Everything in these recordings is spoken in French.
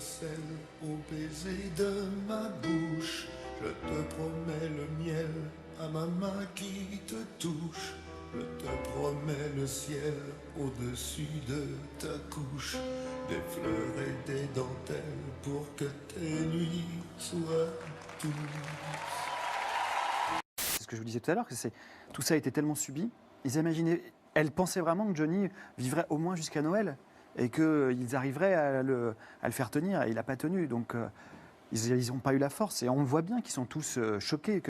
sel au baiser de ma bouche. Je te promets le miel à ma main qui te touche. Je te promets le ciel au-dessus de ta couche. Des fleurs et des dentelles pour que tes nuits soient douces. C'est ce que je vous disais tout à l'heure, que tout ça a été tellement subi. Ils imaginaient, elle pensait vraiment que Johnny vivrait au moins jusqu'à Noël et qu'ils arriveraient à le faire tenir. Et il n'a pas tenu, donc ils n'ont pas eu la force. Et on voit bien qu'ils sont tous choqués.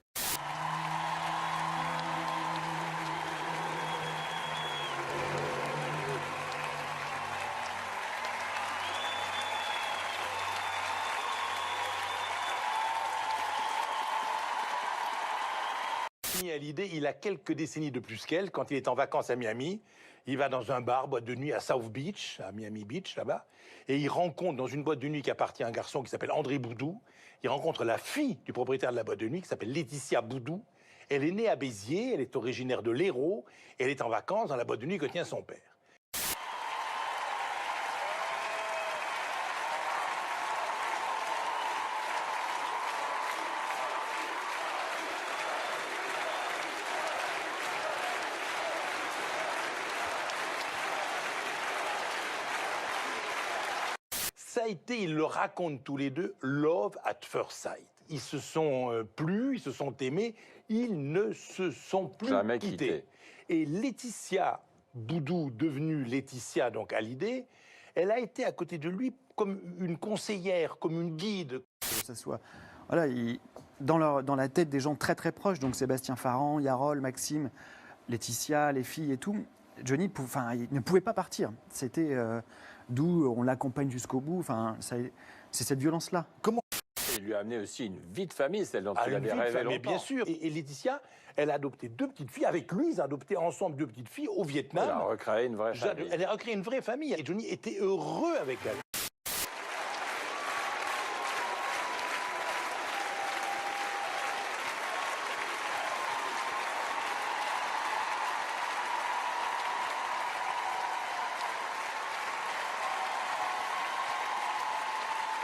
Hallyday, il a quelques décennies de plus qu'elle. Quand il est en vacances à Miami, il va dans un bar, boîte de nuit à South Beach, à Miami Beach, là-bas, et il rencontre dans une boîte de nuit qui appartient à un garçon qui s'appelle André Boudou, il rencontre la fille du propriétaire de la boîte de nuit qui s'appelle Laetitia Boudou. Elle est née à Béziers, elle est originaire de l'Hérault, et elle est en vacances dans la boîte de nuit que tient son père. Ça a été, ils le racontent tous les deux, love at first sight. Ils se sont plu, ils se sont aimés, ils ne se sont plus jamais quittés. Et Laetitia Boudou, devenue Laetitia, donc Hallyday, elle a été à côté de lui comme une conseillère, comme une guide. Que ça soit, voilà, dans la tête des gens très très proches, donc Sébastien Farran, Yarol, Maxime, Laetitia, les filles et tout, Johnny il ne pouvait pas partir. C'était d'où on l'accompagne jusqu'au bout. C'est cette violence-là. Comment Il lui a amené aussi une vie de famille, celle dont il une avait vie de rêvé famille, longtemps. bien sûr. Et Laetitia, elle a adopté 2 petites filles. Avec lui, ils ont adopté ensemble 2 petites filles au Vietnam. Elle a recréé une vraie famille. Elle a recréé une vraie famille. Et Johnny était heureux avec elle.